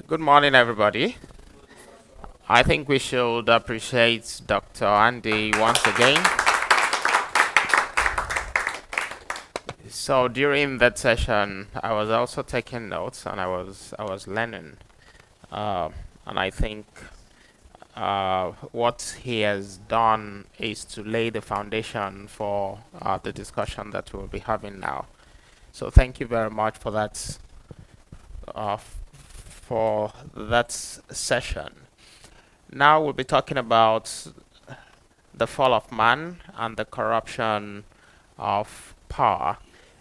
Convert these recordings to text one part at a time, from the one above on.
Good morning, everybody. I think we should appreciate Dr. Andy once again. So during that session, I was also taking notes and I was learning. Uh, and I think what he has done is to lay the foundation for the discussion that we'll be having now. So thank you very much for that session. Now we'll be talking about the fall of man and the corruption of power.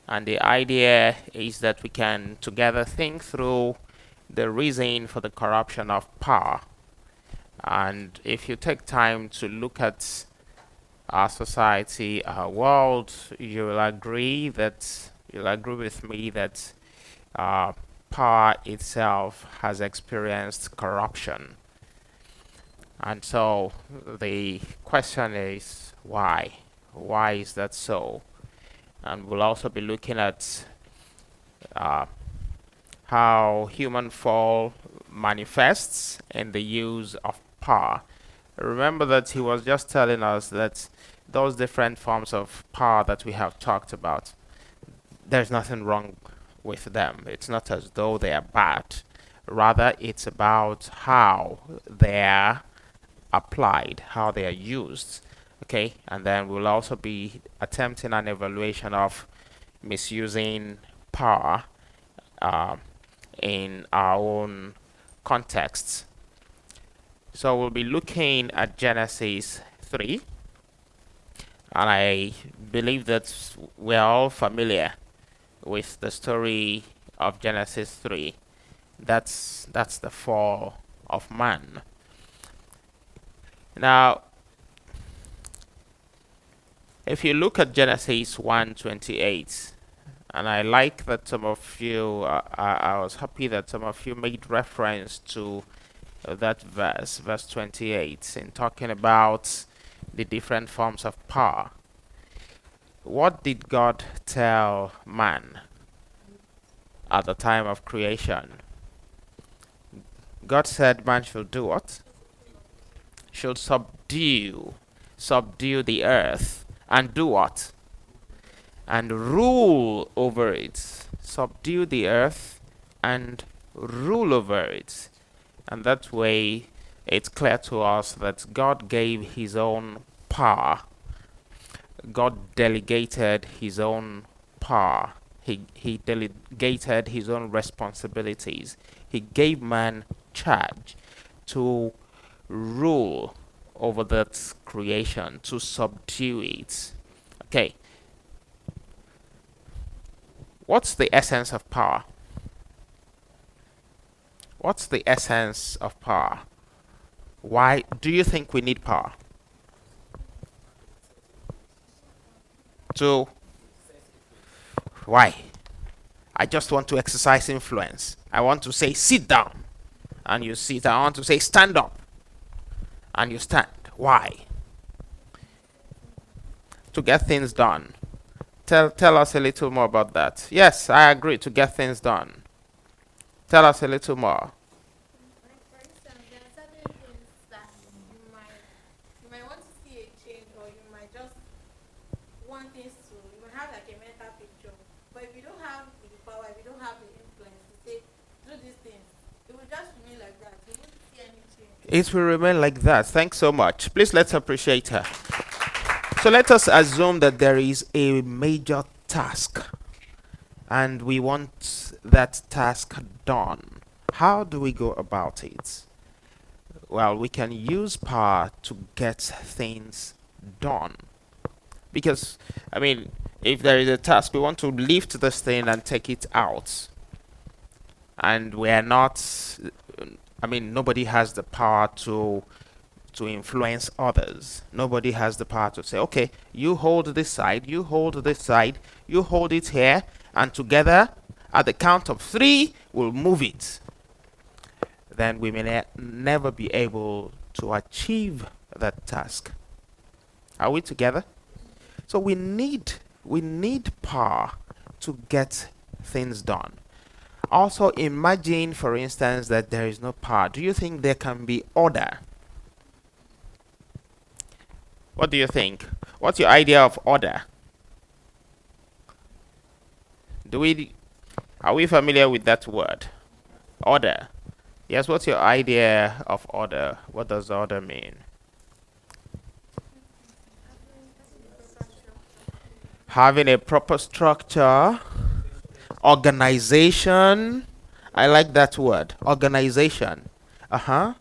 And the idea is that we can together think through the reason for the corruption of power. And if you take time to look at our society, our world, you'll agree with me that uh, power itself has experienced corruption. And so the question is why? Why is that so? And we'll also be looking at uh, how human fall manifests in the use of power. Remember that he was just telling us that those different forms of power that we have talked about, there's nothing wrong with them. It's not as though they are bad. Rather, it's about how they are applied, how they are used. Okay, and then we'll also be attempting an evaluation of misusing power uh, in our own contexts. So we'll be looking at Genesis 3, and I believe that we're all familiar with the story of Genesis 3. That's the fall of man. Now, if you look at Genesis 1:28, and I like that some of you, I was happy that some of you made reference to that verse 28, in talking about the different forms of power. What did God tell man at the time of creation? God said man should do what? Should subdue the earth and do what? And rule over it. Subdue the earth and rule over it. And that way it's clear to us that God gave his own power. God delegated his own power. He delegated his own responsibilities. He gave man charge to rule over that creation, to subdue it. Okay. What's the essence of power? What's the essence of power? Why do you think we need power? To why? I just want to exercise influence. I want to say sit down and you sit. I want to say stand up and you stand. Why? To get things done. Tell us a little more about that. Yes, I agree, to get things done. Tell us a little more. Like for instance, there are certain things that you might want to see a change, or you might just want things to, you might have like a mental picture. But if you don't have the power, if you don't have the influence to say do these things, it will just remain like that. You won't see any change. It will remain like that. Thanks so much. Please let's appreciate her. So let us assume that there is a major task and we want that task done. How do we go about it? Well, we can use power to get things done. Because, I mean, if there is a task, we want to lift this thing and take it out. And we are not, I mean, nobody has the power to influence others. Nobody has the power to say, okay, you hold this side, you hold this side, you hold it here, and together, at the count of 3, we'll move it. Then we may never be able to achieve that task. Are we together? So we need power to get things done. Also, imagine, for instance, that there is no power. Do you think there can be order? What do you think? What's your idea of order? Do we Are we familiar with that word? Order. Yes, what's your idea of order? What does order mean? having a proper structure. Having a proper structure, organization. I like that word, organization. Uh-huh.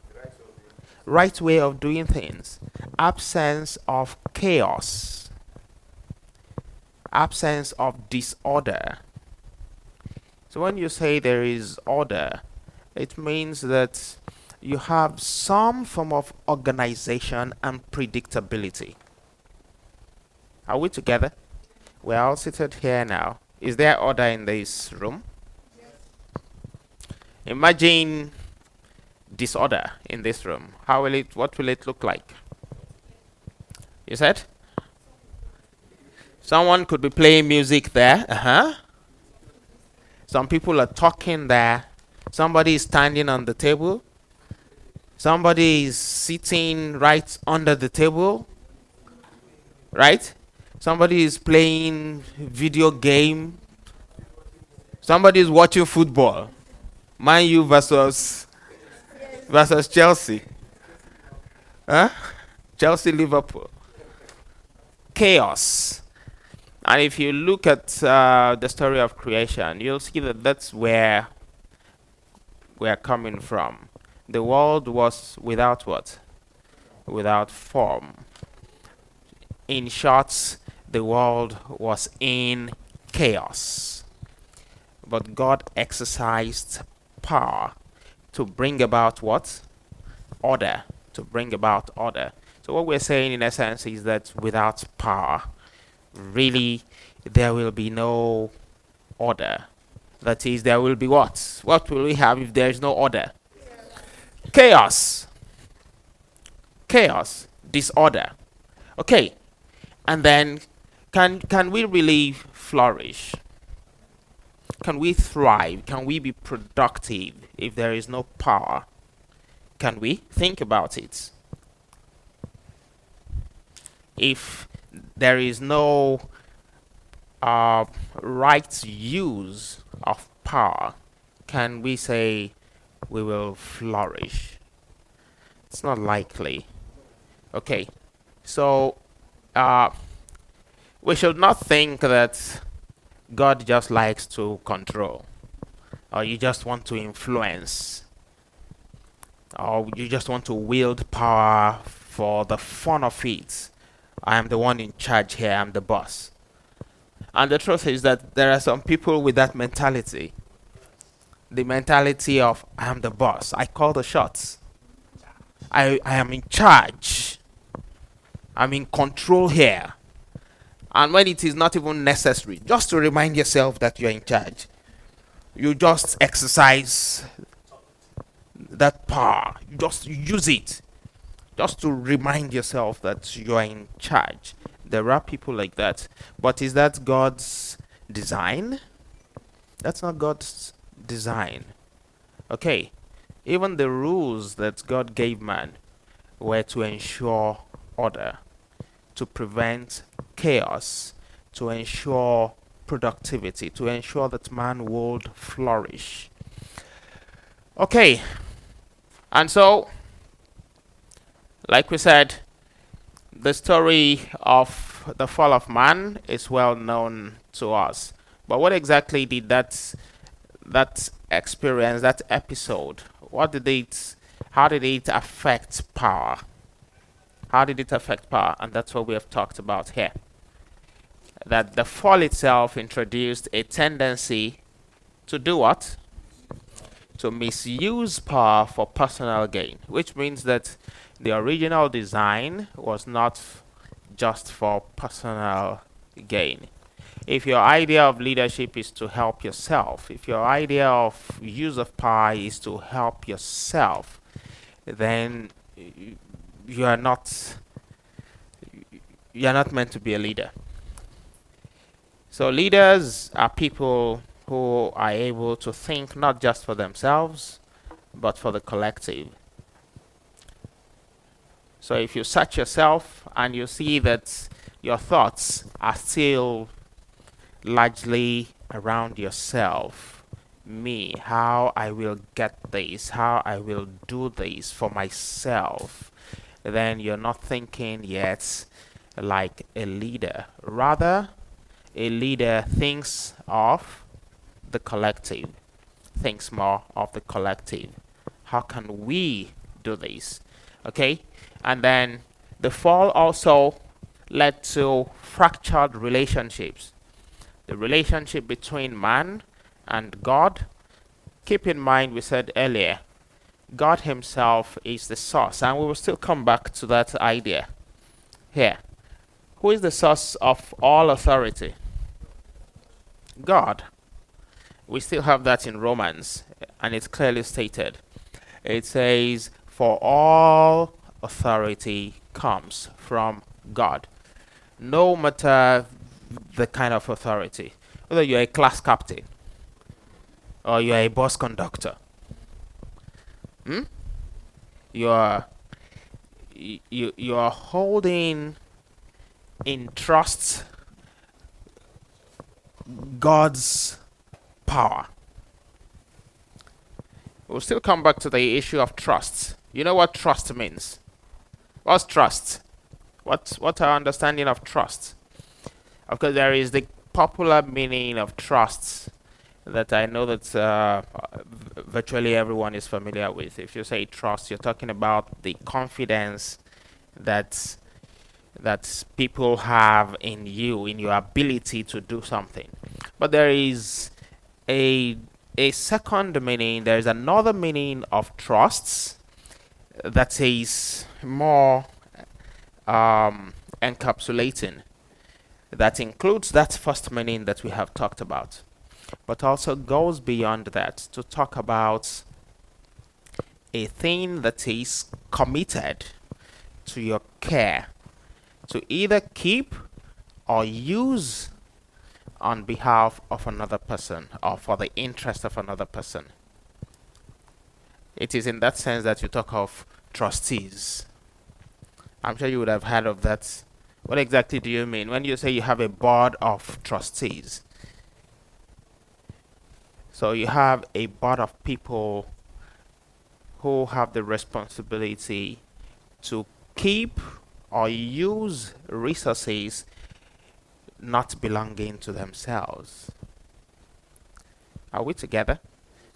Right way of doing things. Absence of chaos. Absence of disorder. So when you say there is order, it means that you have some form of organization and predictability. Are we together? We're all seated here now. Is there order in this room? Imagine disorder in this room. What will it look like? You said? Someone could be playing music there. Uh-huh. Some people are talking there. Somebody is standing on the table. Somebody is sitting right under the table. Right? Somebody is playing video game. Somebody is watching football. Man U versus Chelsea. Huh? Chelsea Liverpool. Chaos. And if you look at the story of creation, you'll see that that's where we're coming from. The world was without what? Without form. In short, the world was in chaos. But God exercised power to bring about what? Order. To bring about order. So what we're saying in essence is that without power, really, there will be no order. That is, there will be what? What will we have if there is no order? Chaos. Chaos. Disorder. Okay. And then, can we really flourish? Can we thrive? Can we be productive if there is no power? Can we? Think about it. If there is no uh, right use of power, can we say we will flourish? It's not likely. Okay, so uh, we should not think that God just likes to control, or you just want to influence, or you just want to wield power for the fun of it. I am the one in charge here, I'm the boss. And the truth is that there are some people with that mentality. The mentality of I am the boss, I call the shots, I am in charge, I'm in control here. And when it is not even necessary, just to remind yourself that you're in charge, you just exercise that power. You just use it just to remind yourself that you are in charge. There are people like that. But is that God's design? That's not God's design. Okay. Even the rules that God gave man were to ensure order, to prevent chaos, to ensure productivity, to ensure that man would flourish. Okay. And so, like we said, the story of the fall of man is well known to us. But what exactly did that experience, that episode, how did it affect power? How did it affect power? And that's what we have talked about here. That the fall itself introduced a tendency to do what? To misuse power for personal gain, which means that the original design was not just for personal gain. If your idea of leadership is to help yourself, if your idea of use of power is to help yourself, then you are not meant to be a leader. So leaders are people who are able to think not just for themselves, but for the collective. So if you search yourself and you see that your thoughts are still largely around yourself, me, how I will get this, how I will do this for myself, then you're not thinking yet like a leader. Rather, a leader thinks of the collective, thinks more of the collective. How can we do this? Okay? And then the fall also led to fractured relationships. The relationship between man and God. Keep in mind, we said earlier, God Himself is the source, and we will still come back to that idea here. Who is the source of all authority? God. We still have that in Romans, and it's clearly stated. It says, "For all authority comes from God." No matter the kind of authority, whether you're a class captain or you're a bus conductor, hmm? you're you're holding in trust God's power. We'll still come back to the issue of trust. You know what trust means? What's trust? What's our understanding of trust? Of course, there is the popular meaning of trust that I know that virtually everyone is familiar with. If you say trust, you're talking about the confidence that people have in you, in your ability to do something. But there is a second meaning. There is another meaning of trusts that is more encapsulating, that includes that first meaning that we have talked about, but also goes beyond that to talk about a thing that is committed to your care to either keep or use on behalf of another person or for the interest of another person. It is in that sense that you talk of trustees. I'm sure you would have heard of that. What exactly do you mean when you say you have a board of trustees? So you have a board of people who have the responsibility to keep or use resources not belonging to themselves. Are we together?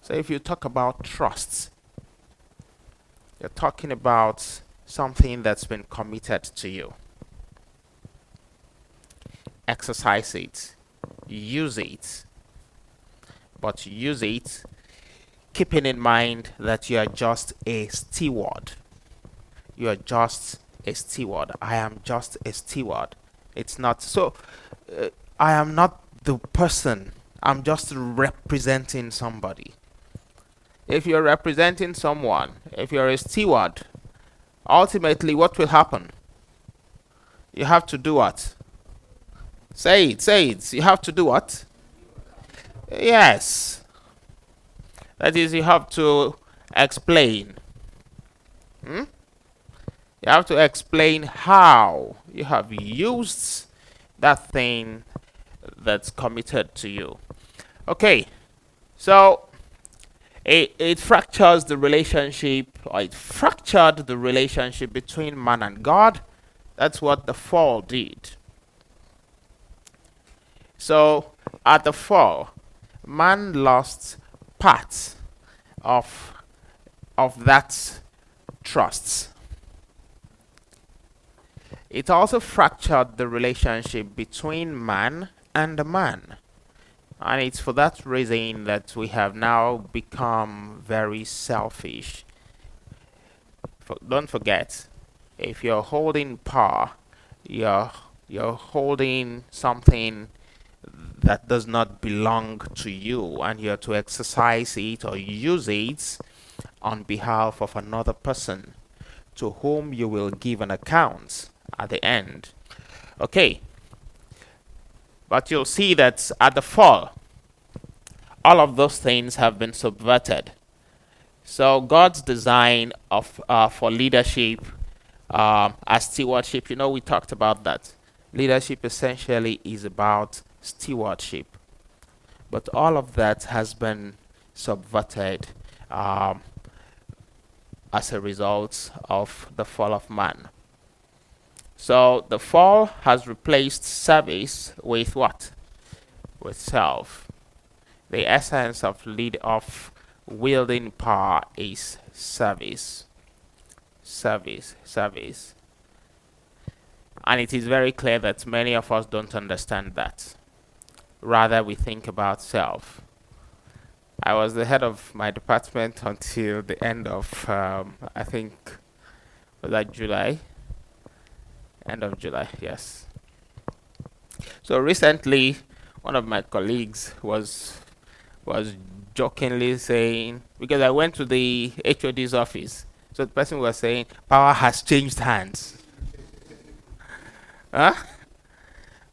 So if you talk about trust, you're talking about something that's been committed to you. Exercise it, use it, but use it keeping in mind that you are just a steward. You are just a steward. I am just a steward. It's not so. I am not the person. I'm just representing somebody. If you're representing someone, if you're a steward, ultimately what will happen? You have to do what? Say it, say it. You have to do what? Yes. That is, you have to explain. Hmm? You have to explain how you have used that thing that's committed to you. Okay, so it fractures the relationship, or it fractured the relationship between man and God. That's what the fall did. So at the fall, man lost part of that trust. It also fractured the relationship between man and man. And it's for that reason that we have now become very selfish. Don't forget, if you're holding power, you're holding something that does not belong to you, and you're to exercise it or use it on behalf of another person to whom you will give an account at the end. Okay, but you'll see that at the fall, All of those things have been subverted. So God's design of for leadership as stewardship, we talked about that. Leadership essentially is about stewardship, but all of that has been subverted um, as a result of the fall of man. So the fall has replaced service with what? With self. The essence of wielding power is service. Service, service. And it is very clear that many of us don't understand that. Rather, we think about self. I was the head of my department until the end of, I think, was that July? End of July, yes. So recently, one of my colleagues was jokingly saying, because I went to the HOD's office, so the person was saying, power has changed hands. Huh?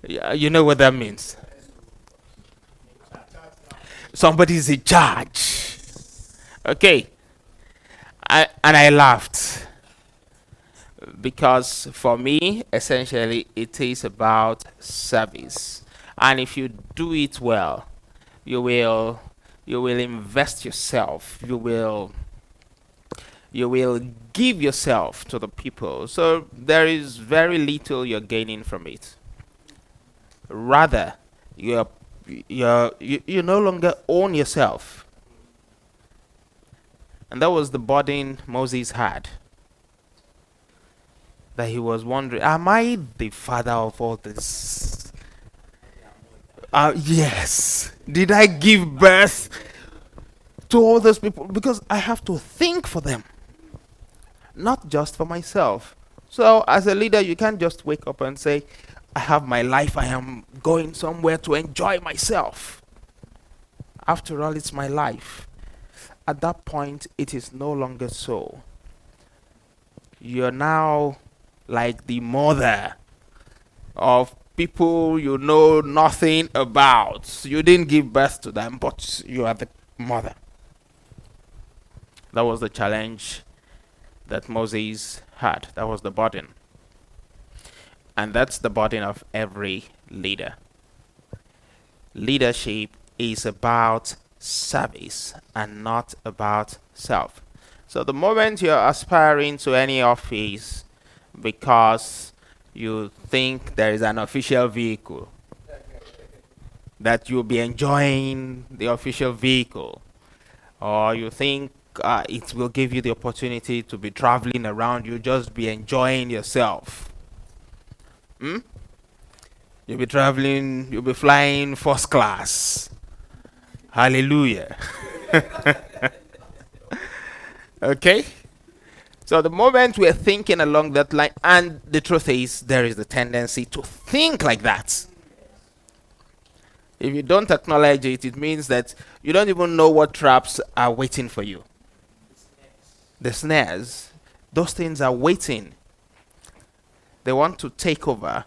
Yeah, you know what that means. Somebody's in charge. Okay. And I laughed because for me, essentially, it is about service. And if you do it well, you will you will invest yourself. You will give yourself to the people. So there is very little you're gaining from it. Rather, you no longer own yourself. And that was the burden Moses had. That he was wondering, am I the father of all this? Yes. Did I give birth to all those people? Because I have to think for them, not just for myself. So, as a leader, you can't just wake up and say, I have my life, I am going somewhere to enjoy myself. After all, it's my life. At that point, it is no longer so. You're now like the mother of people you know nothing about. You didn't give birth to them, but you are the mother. That was the challenge that Moses had. That was the burden. And that's the burden of every leader. Leadership is about service and not about self. So the moment you're aspiring to any office because you think there is an official vehicle, that you'll be enjoying the official vehicle, or you think it will give you the opportunity to be traveling around, you just be enjoying yourself. Hmm? You'll be traveling, you'll be flying first class. Hallelujah. Okay? So the moment we're thinking along that line, and the truth is, there is the tendency to think like that. If you don't acknowledge it, it means that you don't even know what traps are waiting for you. The snares, those things are waiting. They want to take over.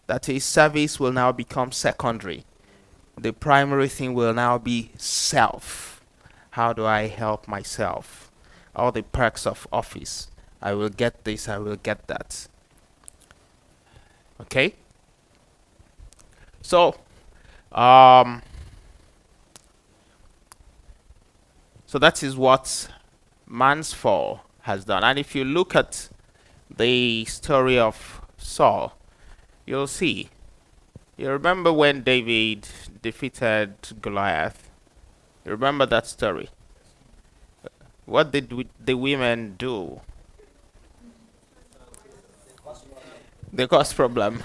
That is, service will now become secondary. The primary thing will now be self. How do I help myself? All the perks of office. I will get this, I will get that. Okay? So, um, so that is what man's fall has done. And if you look at the story of Saul, you'll see. You remember when David defeated Goliath? You remember that story? What did the women do? They caused problem.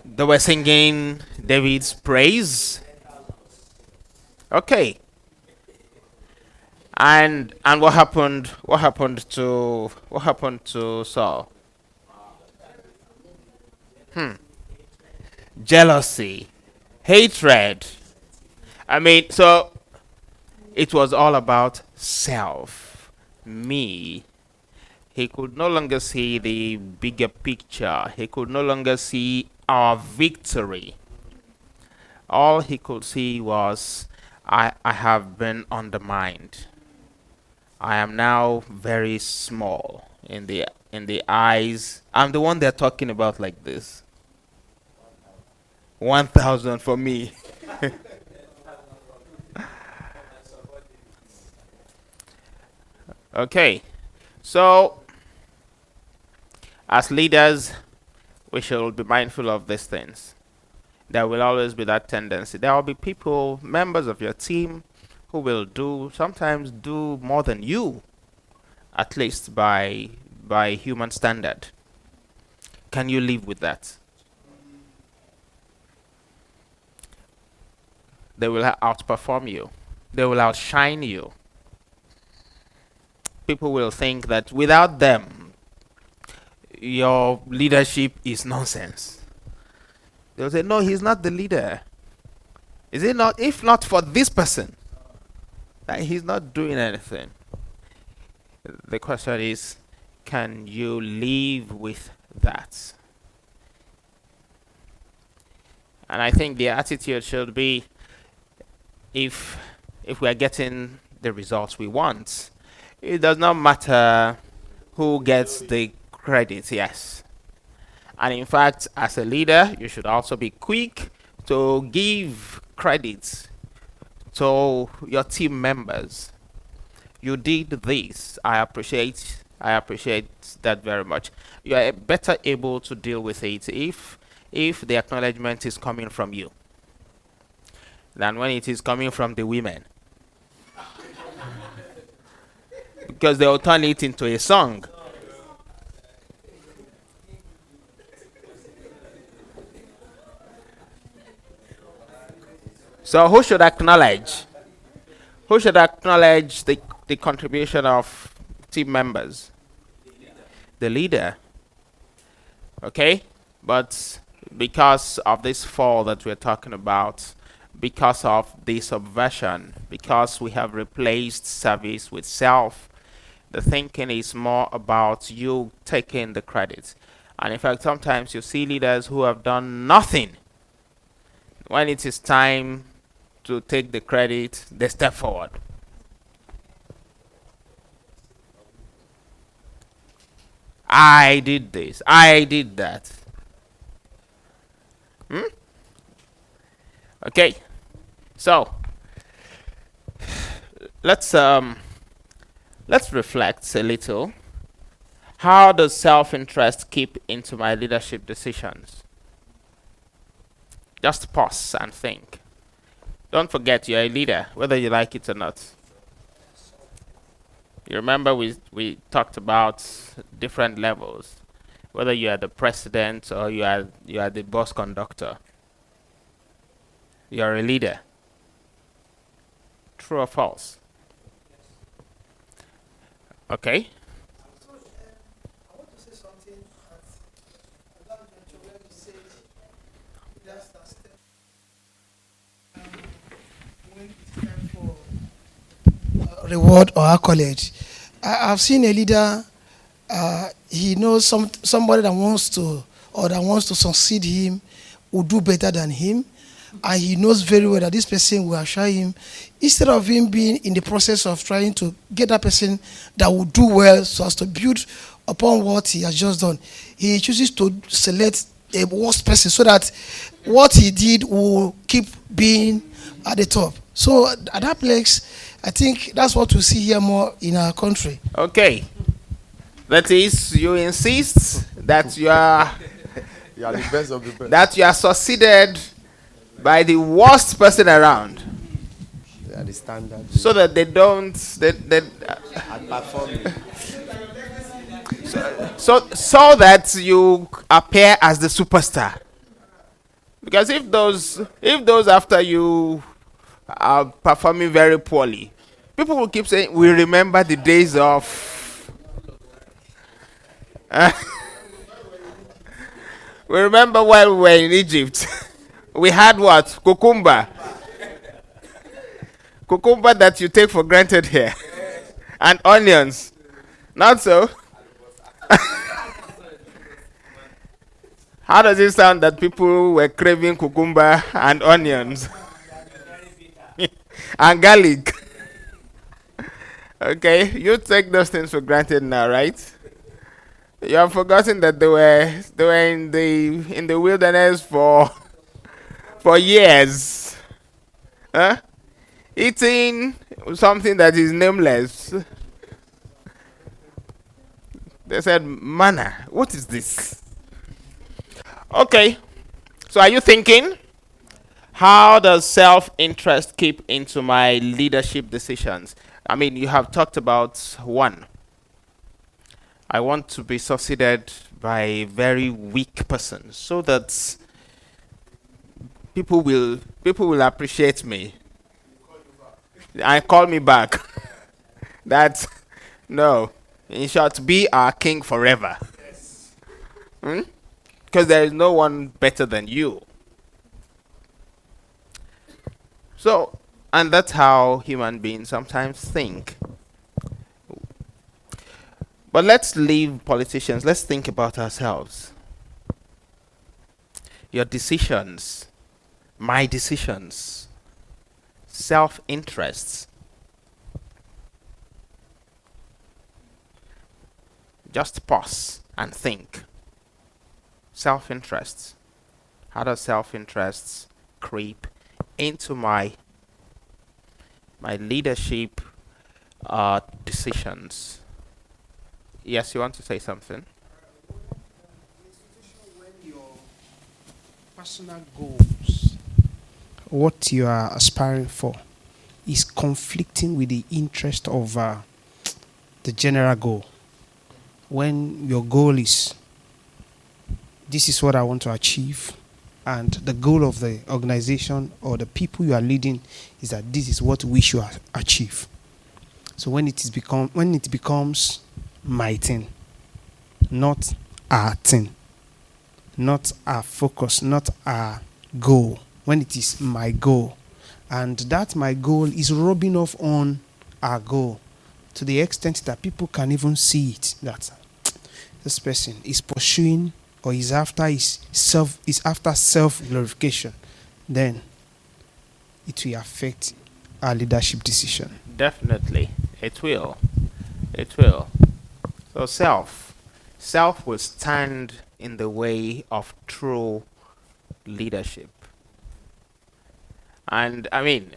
They were singing David's praise. Okay. And what happened? What happened to Saul? Jealousy, hatred. I mean, so it was all about self, me. He could no longer see the bigger picture. He could no longer see our victory. All he could see was, I have been undermined. I am now very small in the eyes. I'm the one they're talking about like this. 1,000 for me. Okay. So, as leaders, we should be mindful of these things. There will always be that tendency. There will be people, members of your team, who will sometimes do more than you, at least by human standard. Can you live with that? They will outperform you. They will outshine you. People will think that without them, your leadership is nonsense. They'll say, no, he's not the leader. Is it not? If not for this person, that he's not doing anything. The question is, can you live with that? And I think the attitude should be, if we are getting the results we want, it does not matter who gets the credit, yes. And in fact, as a leader, you should also be quick to give credit to your team members. You did this. I appreciate that very much. You are better able to deal with it if the acknowledgement is coming from you than when it is coming from the women. Because they will turn it into a song. So who should acknowledge? Who should acknowledge the contribution of team members? The leader. Okay? But because of this fall that we're talking about, because of the subversion, because we have replaced service with self, the thinking is more about you taking the credit. And in fact, sometimes you see leaders who have done nothing. When it is time to take the credit, they step forward. I did this. I did that. Okay. So let's reflect a little. How does self-interest keep into my leadership decisions? Just pause and think. Don't forget you're a leader, whether you like it or not. You remember we talked about different levels, whether you are the president or you are the bus conductor. You are a leader. True or false? Okay. I want to say something at that juncture where you said leaders that step when it's time for reward or accolade. I've seen a leader. He knows somebody that wants to succeed him will do better than him, and he knows very well that this person will assure him. Instead of him being in the process of trying to get that person that will do well so as to build upon what he has just done, he chooses to select a worst person so that what he did will keep being at the top. So at that place, I think that's what we see here more in our country. Okay. That is, you insist that you are You are the best of the best. that you are succeeded by the worst person around, They are the standard. so that they don't Outperform you. so that you appear as the superstar. Because if those after you are performing very poorly, people will keep saying, we remember the days of we remember while we were in Egypt. We had what? Cucumber. Cucumber that you take for granted here. And onions. Not so. How does it sound that people were craving cucumber and onions and garlic? Okay, you take those things for granted now, right? You have forgotten that they were in the wilderness for years, huh? Eating something that is nameless. They said, "Manna, what is this?" Okay, so are you thinking? How does self-interest keep into my leadership decisions? I mean, you have talked about one. I want to be succeeded by a very weak person so that people will appreciate me and call me back. That's no. In short, be our king forever. Because there is no one better than you. So, and that's how human beings sometimes think. But let's leave politicians. Let's think about ourselves. Your decisions, my decisions, self interests. Just pause and think. Self interests. How does self interests creep into my leadership decisions? Yes, you want to say something? When your personal goals, what you are aspiring for, is conflicting with the interest of the general goal. When your goal is, this is what I want to achieve, and the goal of the organization or the people you are leading is that this is what we should achieve. So when it becomes my thing, not our thing, not our focus, not our goal, when it is my goal, and that my goal is rubbing off on our goal to the extent that people can even see it, that this person is pursuing or is after self glorification, then it will affect our leadership decision. Definitely. It will. It will. So self will stand in the way of true leadership. And I mean,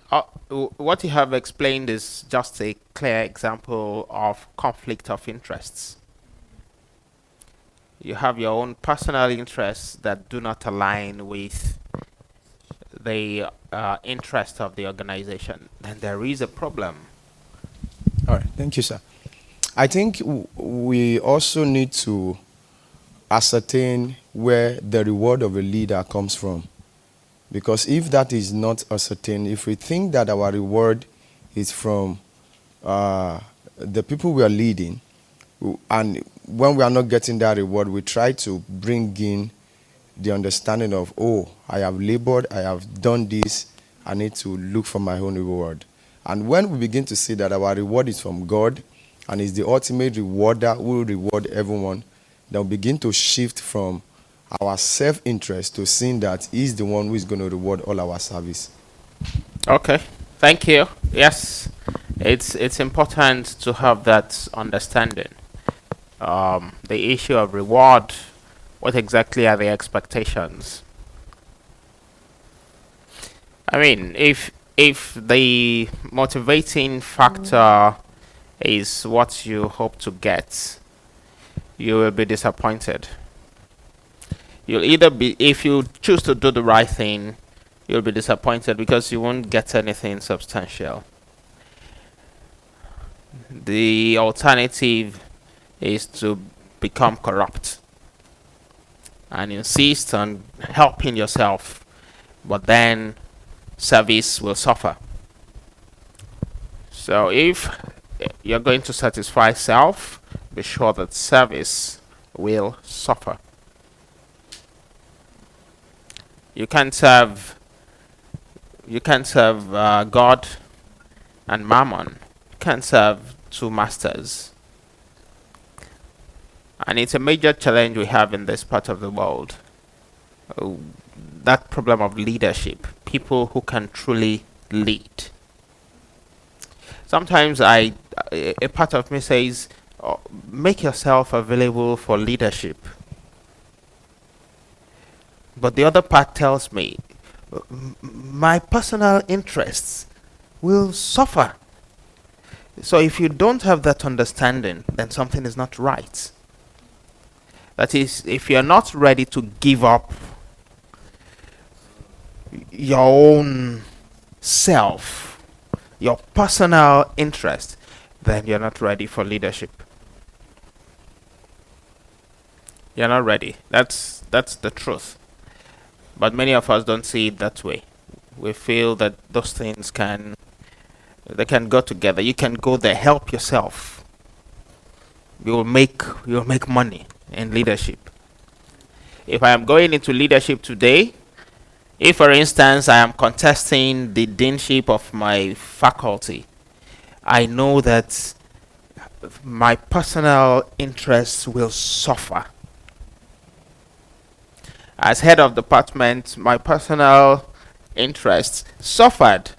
what you have explained is just a clear example of conflict of interests. You have your own personal interests that do not align with the interest of the organization, then there is a problem. All right, thank you, sir. I think we also need to ascertain where the reward of a leader comes from. Because if that is not ascertained, if we think that our reward is from the people we are leading, and when we are not getting that reward, we try to bring in the understanding of, oh, I have labored, I have done this, I need to look for my own reward. And when we begin to see that our reward is from God and is the ultimate rewarder who will reward everyone, then we begin to shift from our self-interest to seeing that He's the one who is going to reward all our service. Okay, thank you. Yes, it's important to have that understanding. The issue of reward. What exactly are the expectations? I mean, if the motivating factor is what you hope to get, you will be disappointed. You'll either be, if you choose to do the right thing, you'll be disappointed because you won't get anything substantial. The alternative is to become corrupt and insist on helping yourself, but then service will suffer. So if you're going to satisfy self, be sure that service will suffer. You can't serve God and Mammon. You can't serve two masters. And it's a major challenge we have in this part of the world. uh, that problem of leadership, people who can truly lead. Sometimes a part of me says, oh, make yourself available for leadership. But the other part tells me, my personal interests will suffer. So if you don't have that understanding, then something is not right. That is, if you're not ready to give up your own self, your personal interest, then you're not ready for leadership. You're not ready. That's the truth. But many of us don't see it that way. We feel that those things can go together. You can go there, help yourself. You'll make money in leadership. If I am going into leadership today, if for instance I am contesting the deanship of my faculty, I know that my personal interests will suffer. As head of department, my personal interests suffered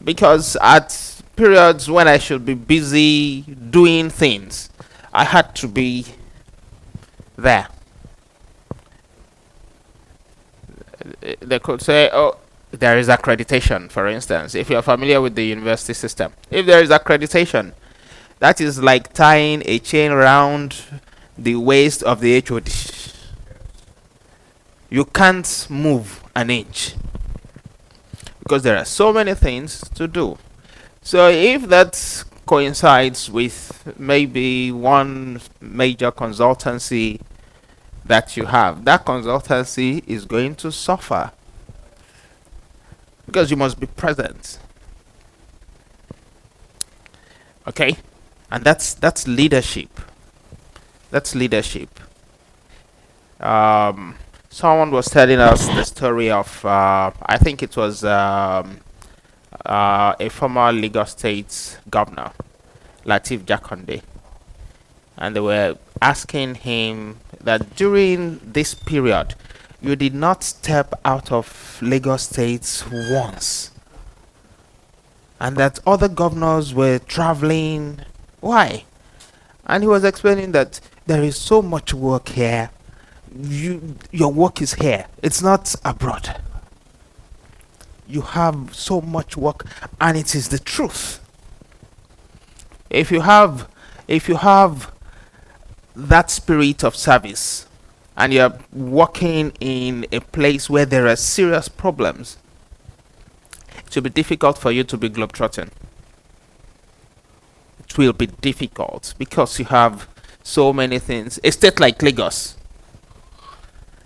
because at periods when I should be busy doing things, I had to be there. They could say, oh, there is accreditation, for instance. If you're familiar with the university system, if there is accreditation, that is like tying a chain around the waist of the HOD. You can't move an inch because there are so many things to do. So if that coincides with maybe one major consultancy that you have, that consultancy is going to suffer because you must be present. Okay? And that's leadership. That's leadership. Someone was telling us the story of I think it was a former Lagos State governor, Lateef Jakonde, and they were asking him that during this period you did not step out of Lagos State once, and that other governors were traveling. Why? And he was explaining that there is so much work here. Your work is here. It's not abroad. You have so much work, and it is the truth. If you have that spirit of service, and you're working in a place where there are serious problems, it will be difficult for you to be globetrotting. It will be difficult because you have so many things. A state like Lagos,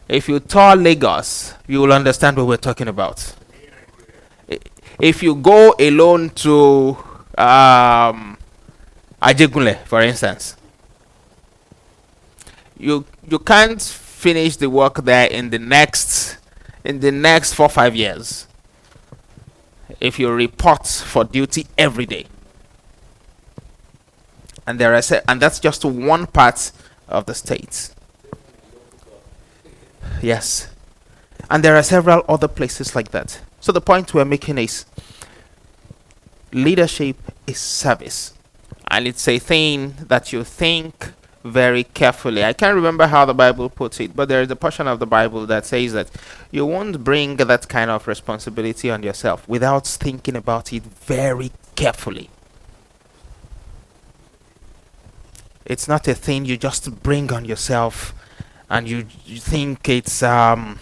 if you tour Lagos, you will understand what we're talking about. If you go alone to Ajegunle, for instance, you can't finish the work there in the next 4-5 years if you report for duty every day. And that's just one part of the state. Yes. And there are several other places like that. So the point we're making is leadership is service. And it's a thing that you think very carefully. I can't remember how the Bible puts it, but there is a portion of the Bible that says that you won't bring that kind of responsibility on yourself without thinking about it very carefully. It's not a thing you just bring on yourself and you think it's a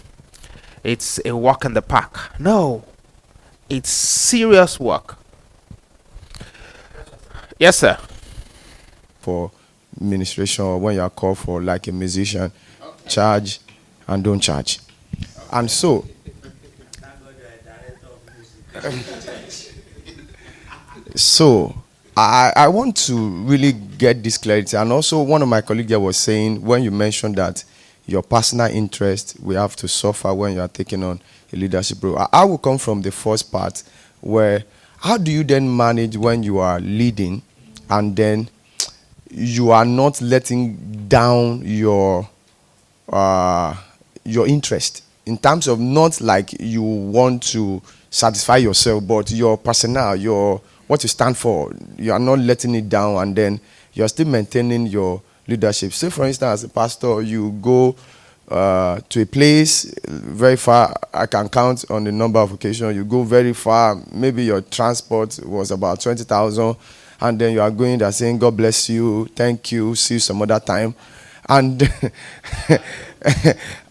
walk in the park. No, it's serious work. Yes, sir. For ministration, or when you are called for like a musician, charge and don't charge. And so, I want to really get this clarity. And also, one of my colleagues there was saying, when you mentioned that your personal interest we have to suffer when you are taking on a leadership role, I will come from the first part where how do you then manage when you are leading and then you are not letting down your your interest, in terms of not like you want to satisfy yourself, but your personnel, your what you stand for. You are not letting it down, and then you are still maintaining your leadership. Say, for instance, as a pastor, you go to a place very far. I can count on the number of occasions you go very far. Maybe your transport was about 20,000, and then you are going there saying, "God bless you, thank you, see you some other time," and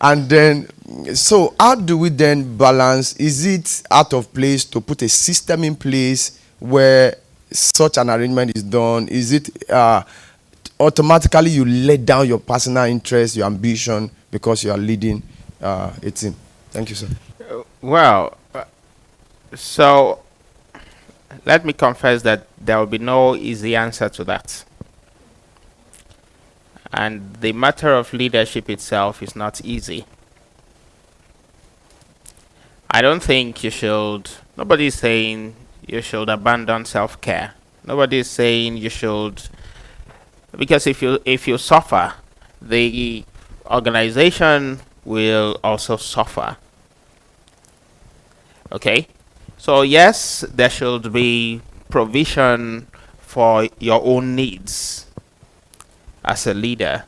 and then, so how do we then balance? Is it out of place to put a system in place where such an arrangement is done? Is it automatically you let down your personal interest, your ambition, because you are leading a team? Thank you, sir. Well, so let me confess that there will be no easy answer to that. And the matter of leadership itself is not easy. I don't think you should, nobody is saying you should abandon self-care. Nobody is saying you should, because if you suffer, the organization will also suffer. Okay? So yes, there should be provision for your own needs as a leader.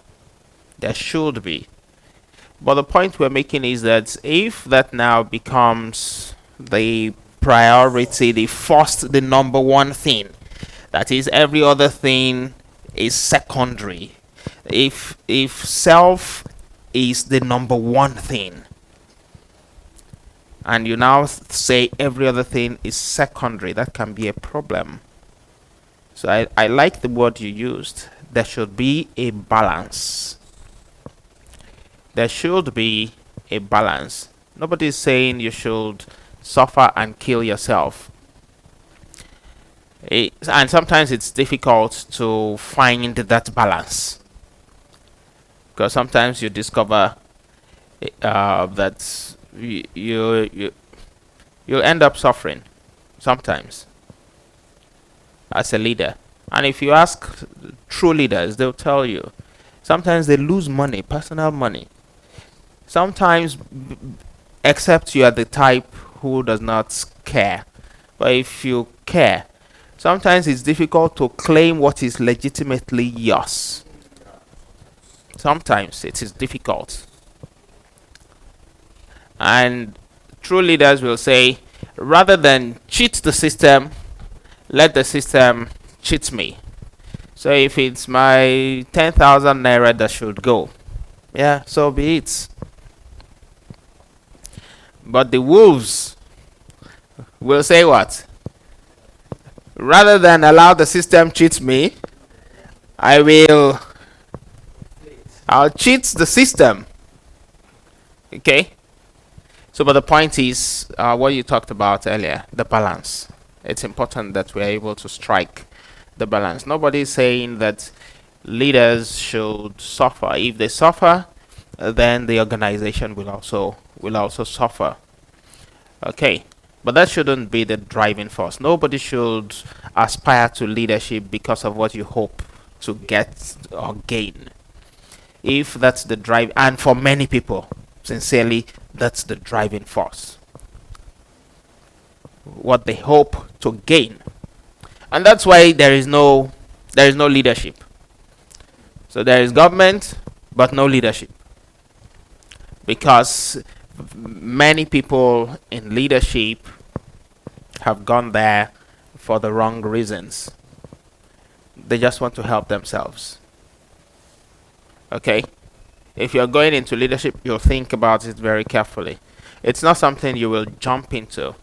There should be. But the point we're making is that if that now becomes the priority, the first, the number one thing, that is, every other thing is secondary. If self is the number one thing, and you now say every other thing is secondary, that can be a problem. So I like the word you used. There should be a balance. There should be a balance. Nobody is saying you should suffer and kill yourself. And sometimes it's difficult to find that balance, because sometimes you discover that you end up suffering sometimes as a leader. And if you ask true leaders, they'll tell you sometimes they lose money, personal money. Sometimes, except you are the type who does not care. But if you care, sometimes it's difficult to claim what is legitimately yours. Sometimes it is difficult. And true leaders will say, rather than cheat the system, let the system cheat me. So if it's my 10,000 naira that should go, yeah, so be it. But the wolves will say what? Rather than allow the system cheat me, I'll cheat the system. Okay? So, but the point is, what you talked about earlier, the balance. It's important that we are able to strike the balance. Nobody is saying that leaders should suffer. If they suffer, then the organization will also suffer. Okay, but that shouldn't be the driving force. Nobody should aspire to leadership because of what you hope to get or gain. If that's the drive, and for many people, sincerely, that's the driving force. What they hope to gain, and that's why there is no leadership. So there is government, but no leadership, because many people in leadership have gone there for the wrong reasons. They just want to help themselves. Okay? If you're going into leadership, you'll think about it very carefully. It's not something you will jump into,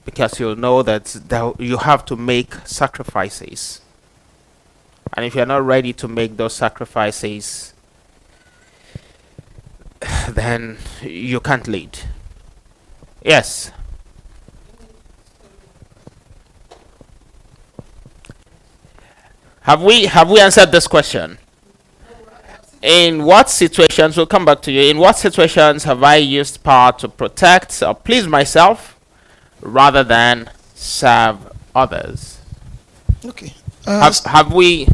because you'll know that you have to make sacrifices. And if you're not ready to make those sacrifices, then you can't lead. Yes. Have we answered this question? In what situations, we'll come back to you, in what situations have I used power to protect or please myself rather than serve others? Okay. Have we...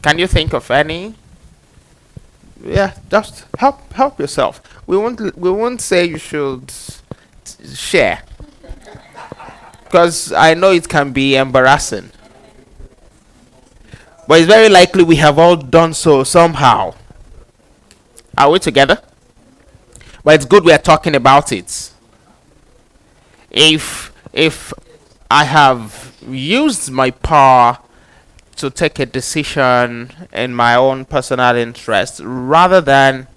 Can you think of any? Yeah, just help yourself. We won't say you should share, because I know it can be embarrassing. But it's very likely we have all done so somehow. Are we together? But it's good we are talking about it. If I have used my power to take a decision in my own personal interest rather than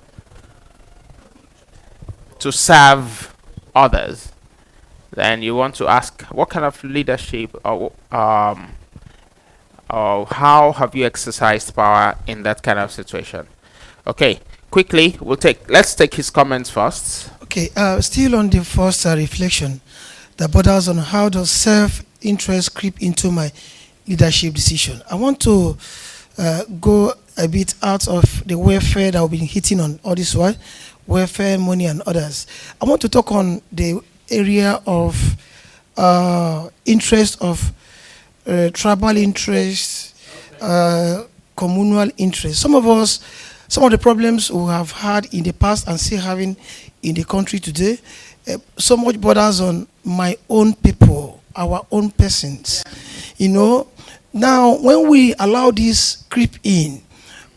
to serve others, then you want to ask what kind of leadership or how have you exercised power in that kind of situation. Okay, quickly let's take his comments first. Okay, still on the first reflection that borders on how does self-interest creep into my leadership decision. I want to go a bit out of the welfare that we've been hitting on all this while, welfare, money, and others. I want to talk on the area of interest of tribal interest, communal interest. Some of the problems we have had in the past and still having in the country today, so much borders on my own people, our own persons. Now when we allow this creep in,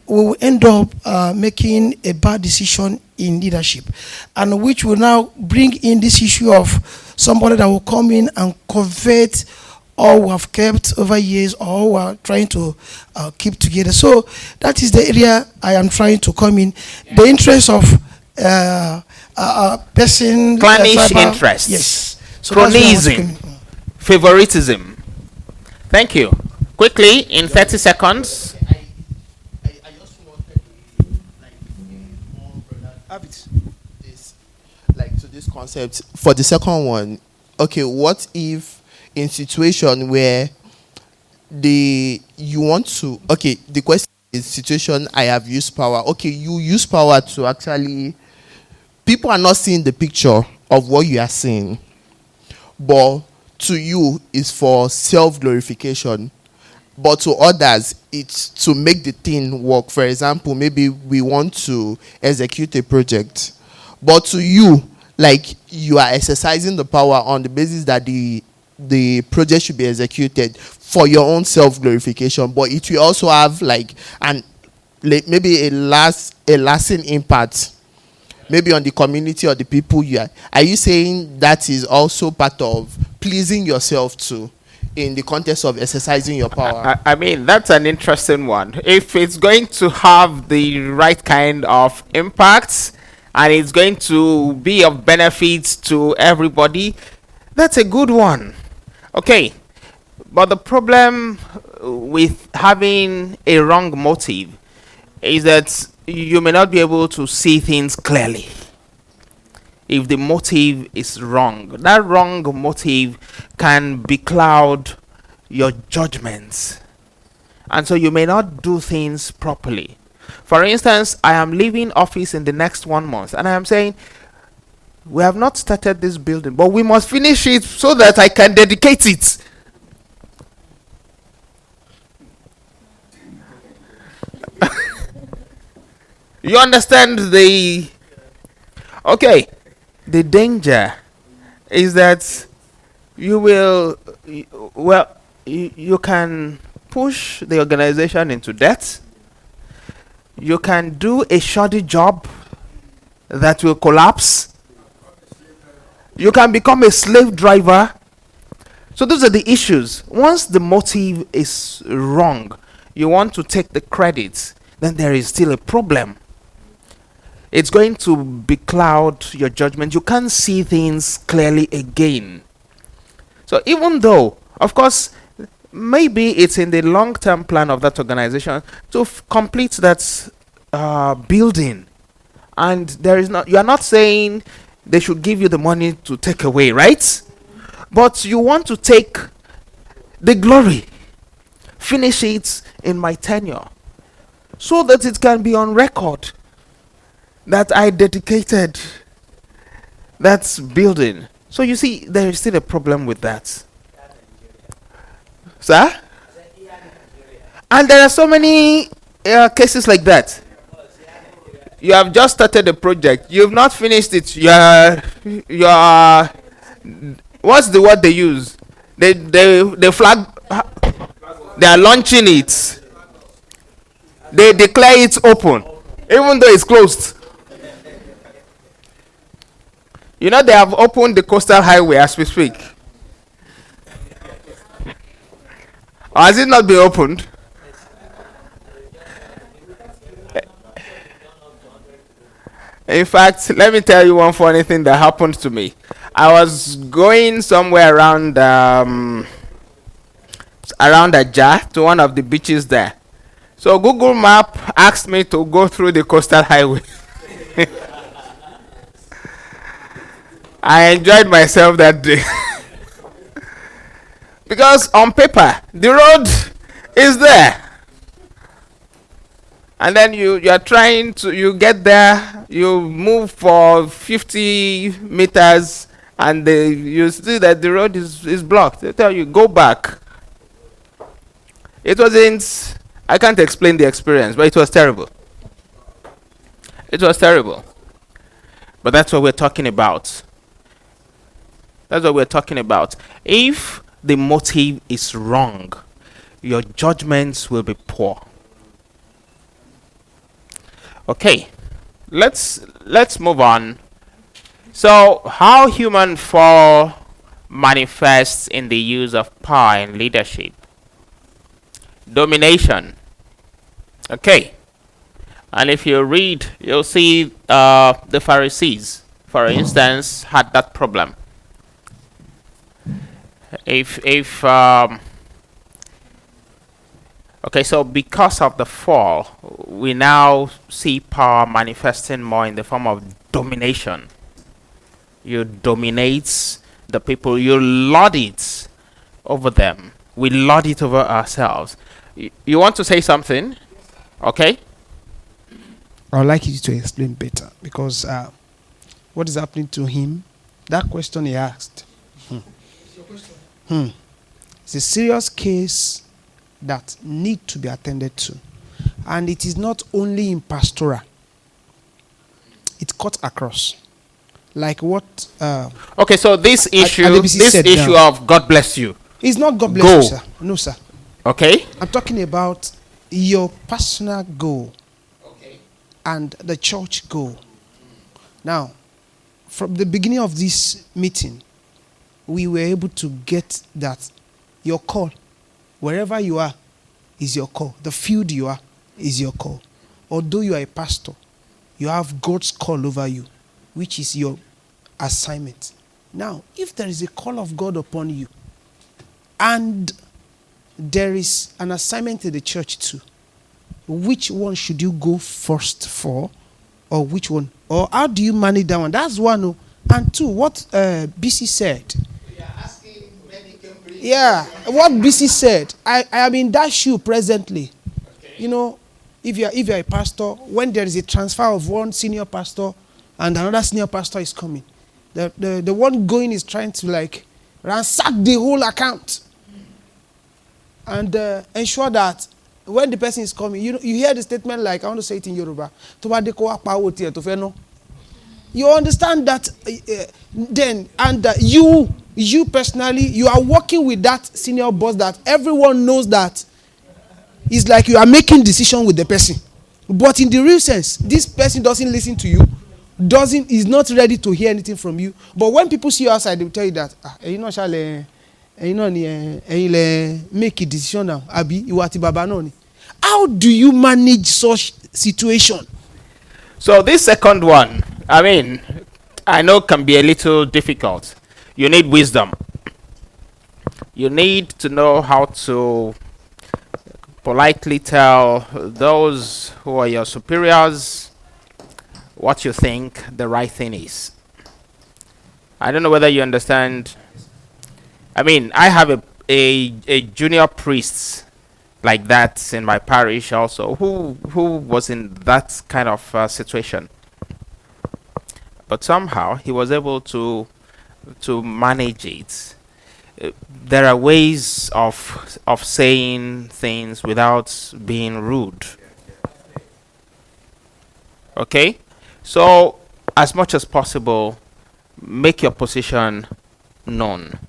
we will end up making a bad decision in leadership, and which will now bring in this issue of somebody that will come in and convert all we have kept over years or all we are trying to keep together. So that is the area I am trying to come in. The interest of person, Clannish tribal, interests. yes. So that's where I want to come Cronyism. in. Favoritism. Thank you. Quickly, in 30 seconds. I just wanted to like more brother Have it. this like to this concept for the second one. Okay, what if in situation where the question is situation I have used power. Okay, you use power to actually people are not seeing the picture of what you are seeing, but to you is for self glorification, but to others it's to make the thing work. For example, maybe we want to execute a project, but to you, like, you are exercising the power on the basis that the project should be executed for your own self glorification, but it will also have like maybe a lasting impact, maybe on the community or the people you are you saying that is also part of pleasing yourself too in the context of exercising your power? I mean, that's an interesting one. If it's going to have the right kind of impact and it's going to be of benefit to everybody, that's a good one. Okay, but the problem with having a wrong motive is that you may not be able to see things clearly if the motive is wrong. That wrong motive can becloud your judgments, and so you may not do things properly. For instance, I am leaving office in the next 1 month, and I am saying, we have not started this building, but we must finish it so that I can dedicate it. You understand the... Okay. The danger is that you will... you can push the organization into debt. You can do a shoddy job that will collapse. You can become a slave driver. So those are the issues. Once the motive is wrong, you want to take the credit, then there is still a problem. It's going to becloud your judgment. You can't see things clearly again. So even though, of course, maybe it's in the long-term plan of that organization to complete that building, and there is not. You are not saying they should give you the money to take away, right? But you want to take the glory, finish it in my tenure, so that it can be on record that I dedicated that building. So you see, there is still a problem with that. Sir? And there are so many cases like that. You have just started the project. You've not finished it. You are. What's the word they use? They flag. They are launching it. They declare it open, even though it's closed. You know they have opened the coastal highway as we speak. Or has it not been opened? In fact, let me tell you one funny thing that happened to me. I was going somewhere around Ajah to one of the beaches there. So Google Map asked me to go through the coastal highway. I enjoyed myself that day. Because on paper, the road is there. And then you are trying to, you get there, you move for 50 meters, and you see that the road is blocked. They tell you, go back. It wasn't, I can't explain the experience, but it was terrible. It was terrible. But that's what we're talking about. That's what we're talking about. If the motive is wrong, your judgments will be poor. Okay, let's move on. So, how human fall manifests in the use of power and leadership? Domination. Okay, and if you read, you'll see the Pharisees, for instance, had that problem. If Okay, so because of the fall, we now see power manifesting more in the form of domination. You dominate the people, you lord it over them. We lord it over ourselves. You want to say something? Okay. I would like you to explain better because what is happening to him? That question he asked. It's a serious case that need to be attended to, and it is not only in pastoral. It cuts across, like what. Okay, so this issue, now, of God bless you. It's not God bless Go. you, sir. No, sir. Okay. I'm talking about your personal goal, and the church goal. Now, from the beginning of this meeting, we were able to get that your call, wherever you are, is your call. The field you are is your call. Although you are a pastor, you have God's call over you, which is your assignment. Now, if there is a call of God upon you, and there is an assignment in the church too, which one should you go first for, or which one? Or how do you manage that one? That's one. Oh. And two, what BC said. Yeah, what BC said. I am in that shoe presently. Okay. You know, if you're a pastor, when there is a transfer of one senior pastor and another senior pastor is coming, the one going is trying to like ransack the whole account and ensure that when the person is coming, you hear the statement like, I want to say it in Yoruba, you understand that then, and you personally, you are working with that senior boss that everyone knows that it's like you are making decision with the person. But in the real sense, this person doesn't listen to you, is not ready to hear anything from you. But when people see you outside, they will tell you that, make a decision now. Abi, how do you manage such situation? So this second one, I know can be a little difficult. You need wisdom. You need to know how to politely tell those who are your superiors what you think the right thing is. I don't know whether you understand. I have a junior priest like that in my parish also, who was in that kind of situation. But somehow he was able to manage it. There are ways of saying things without being rude. Okay? So, as much as possible, make your position known.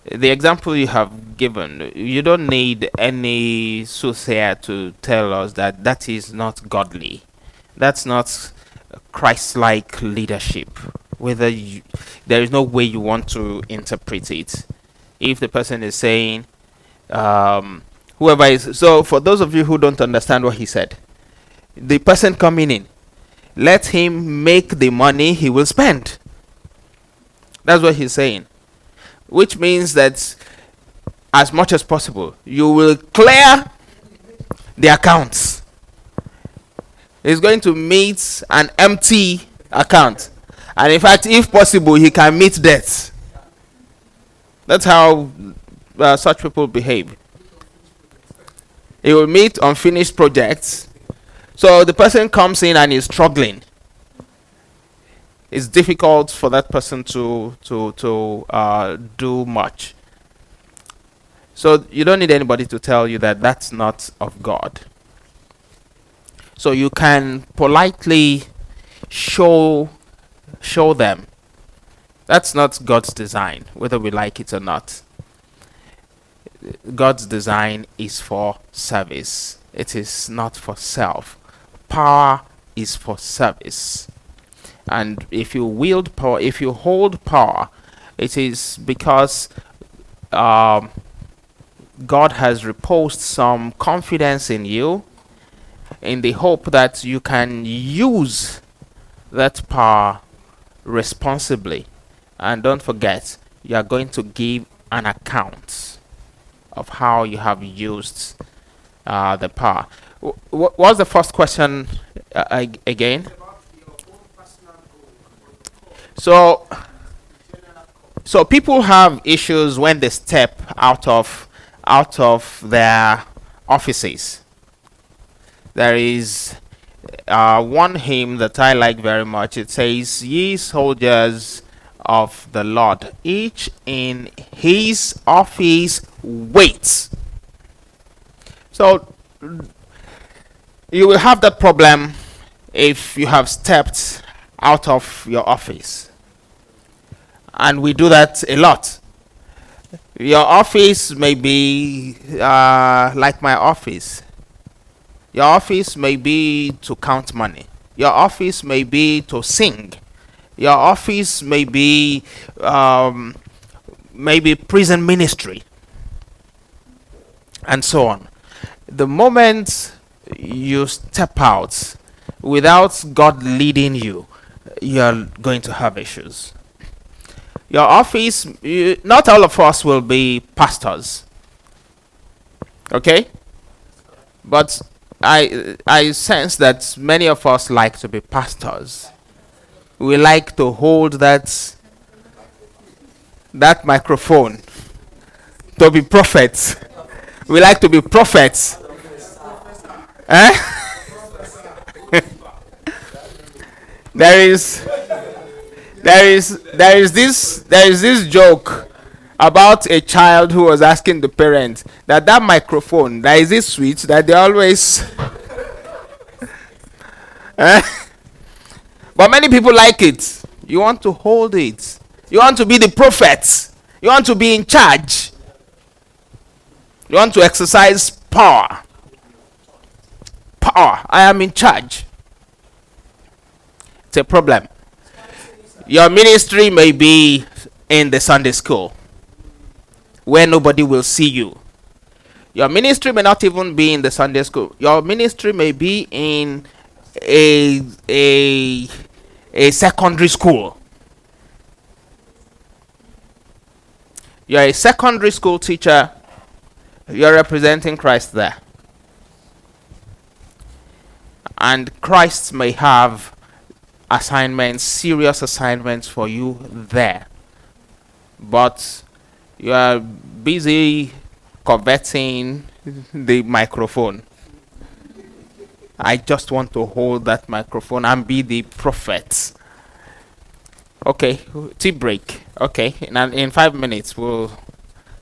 The example you have given, you don't need any soothsayer to tell us that that is not godly. That's not Christ-like leadership. There is no way you want to interpret it. If the person is saying, whoever is, so for those of you who don't understand what he said, the person coming in, let him make the money he will spend. That's what he's saying. Which means that as much as possible, you will clear the accounts. He's going to meet an empty account. And in fact, if possible, he can meet debt. That's how such people behave. He will meet unfinished projects. So the person comes in and is struggling. It's difficult for that person to do much. So you don't need anybody to tell you that that's not of God. So you can politely show them that's not God's design, whether we like it or not. God's design is for service. It is not for self. Power is for service. And if you wield power, if you hold power, it is because God has reposed some confidence in you, in the hope that you can use that power responsibly. And don't forget, you are going to give an account of how you have used the power. What's the first question again? So people have issues when they step out of their offices. There is one hymn that I like very much. It says, "Ye soldiers of the Lord, each in his office waits." So you will have that problem if you have stepped out of your office. And we do that a lot. Your office may be like my office. Your office may be to count money. Your office may be to sing. Your office may be maybe prison ministry, and so on. The moment you step out without God leading you, you're going to have issues. Your office, not all of us will be pastors, okay? But I sense that many of us like to be pastors. We like to hold that microphone, to be prophets. We like to be prophets. Eh? there is this joke about a child who was asking the parent that microphone, there is this switch that they always eh? But many people like it. You want to hold it. You want to be the prophet. You want to be in charge. You want to exercise power. Power. I am in charge. It's a problem. Your ministry may be in the Sunday school where nobody will see you. Your ministry may not even be in the Sunday school. Your ministry may be in a secondary school. You're a secondary school teacher. You're representing Christ there. And Christ may have assignments, serious assignments for you there. But you are busy coveting the microphone. I just want to hold that microphone and be the prophet. Okay, tea break. Okay, in 5 minutes we'll.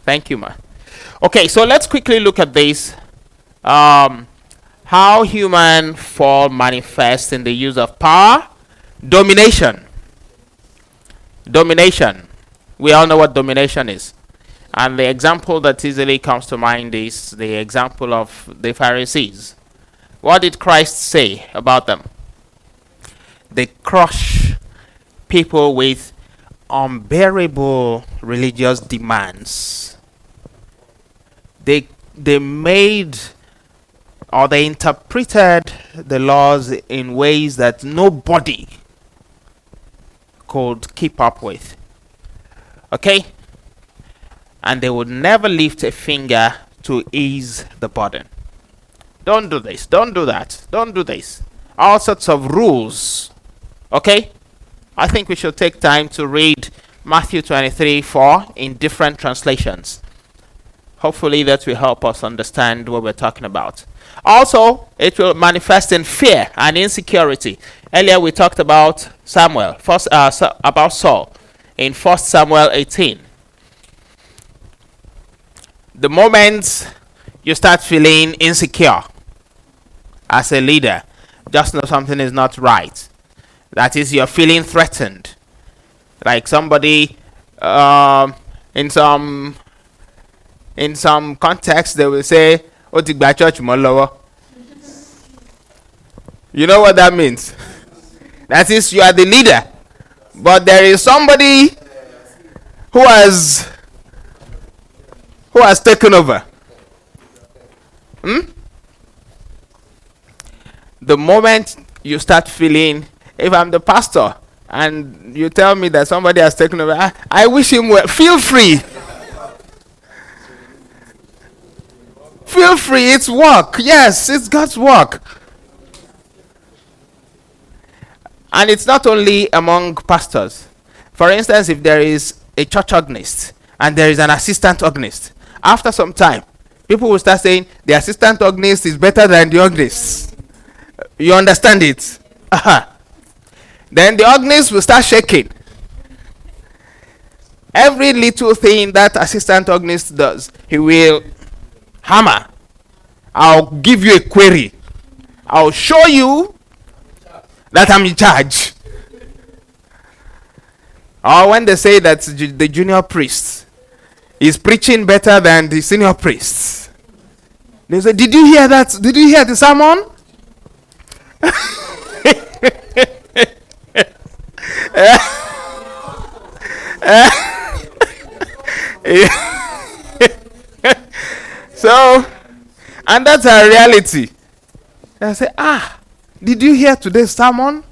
Thank you, ma. Okay, so let's quickly look at this. How human fall manifests in the use of power? Domination. Domination. We all know what domination is. And the example that easily comes to mind is the example of the Pharisees. What did Christ say about them? They crush people with unbearable religious demands. They made, or they interpreted the laws in ways that nobody could keep up with. Okay? And they would never lift a finger to ease the burden. Don't do this, don't do that, don't do this. All sorts of rules. Okay? I think we should take time to read Matthew 23:4 in different translations. Hopefully that will help us understand what we're talking about. Also, it will manifest in fear and insecurity. Earlier we talked about about Saul in 1 Samuel 18. The moment you start feeling insecure as a leader, just know something is not right. That is, you're feeling threatened. Like somebody, in some context, they will say, "Oh, tigba church mo lowo." You know what that means? That is, you are the leader, but there is somebody who has taken over. The moment you start feeling, if I'm the pastor and you tell me that somebody has taken over, I wish him well. Feel free. Feel free. It's work. Yes, it's God's work. And it's not only among pastors. For instance, if there is a church organist and there is an assistant organist, after some time, people will start saying the assistant organist is better than the organist. You understand it? Then the organist will start shaking. Every little thing that assistant organist does, he will hammer. I'll give you a query. I'll show you that I'm in charge. Or when they say that the junior priest is preaching better than the senior priest, they say, "Did you hear that? Did you hear the sermon?" So, and that's a reality. I say, did you hear today's sermon?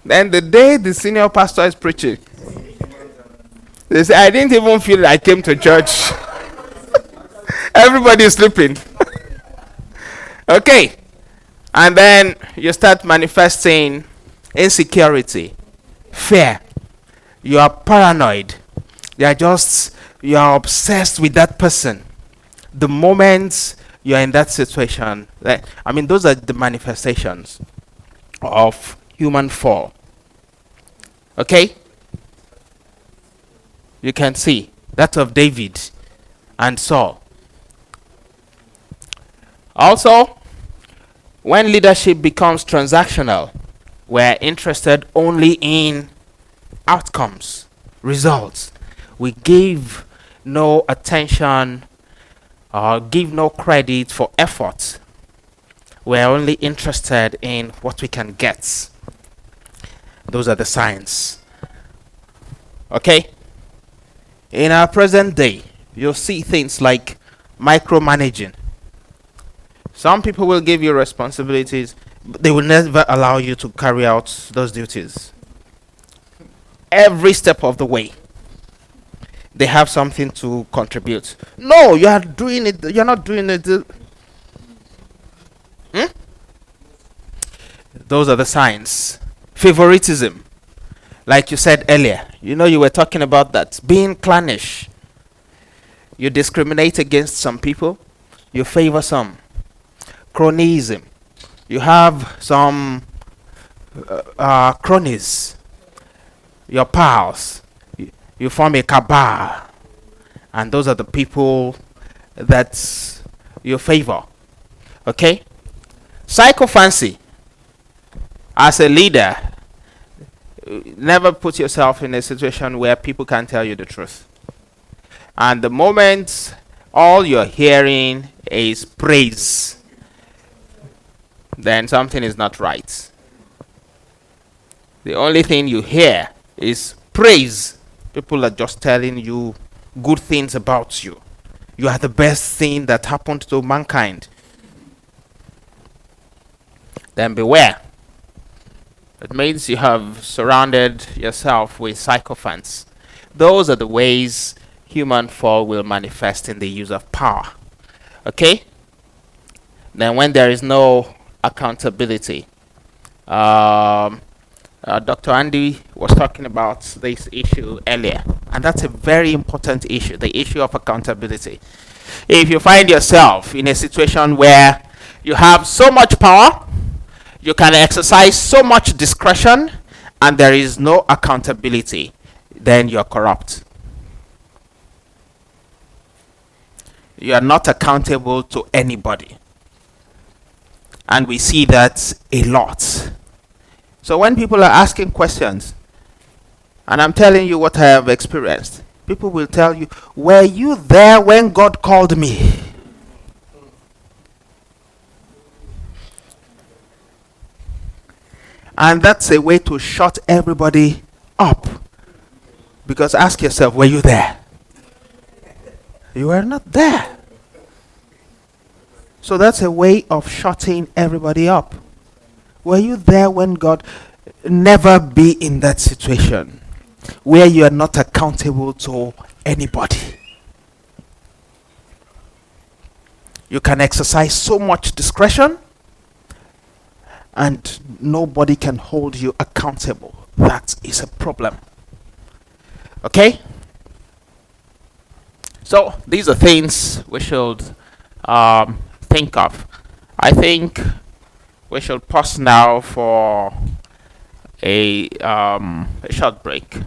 Then the day the senior pastor is preaching, they say, I didn't even feel I came to church. Everybody is sleeping. Okay. And then you start manifesting insecurity, fear. You are paranoid. You are obsessed with that person. The moment you are in that situation, those are the manifestations of human fall. Okay? You can see that of David and Saul. Also, when leadership becomes transactional, we're interested only in outcomes, results. We give no attention or give no credit for effort. We're only interested in what we can get. Those are the signs. Okay? In our present day, you'll see things like micromanaging. Some people will give you responsibilities, but they will never allow you to carry out those duties. Every step of the way, they have something to contribute. No, you are doing it. You're not doing it. Those are the signs. Favoritism. Like you said earlier. You were talking about that. Being clannish. You discriminate against some people. You favor some. Cronyism. You have some cronies. Your pals. You form a cabal. And those are the people that you favor. Okay? Psychophancy, as a leader, never put yourself in a situation where people can't tell you the truth. And the moment all you're hearing is praise, then something is not right. The only thing you hear is praise. People are just telling you good things about you. You are the best thing that happened to mankind. Then beware. It means you have surrounded yourself with sycophants. Those are the ways human fall will manifest in the use of power. Okay? Then when there is no accountability, Dr. Andy was talking about this issue earlier, and that's a very important issue, the issue of accountability. If you find yourself in a situation where you have so much power, you can exercise so much discretion, and there is no accountability, then you're corrupt. You are not accountable to anybody. And we see that a lot. So when people are asking questions, and I'm telling you what I have experienced, people will tell you, were you there when God called me? And that's a way to shut everybody up. Because ask yourself, were you there? You were not there. So that's a way of shutting everybody up. Were you there when God? Never be in that situation where you are not accountable to anybody. You can exercise so much discretion and nobody can hold you accountable. That is a problem. Okay? So these are things we should think of. I think we should pause now for a short break.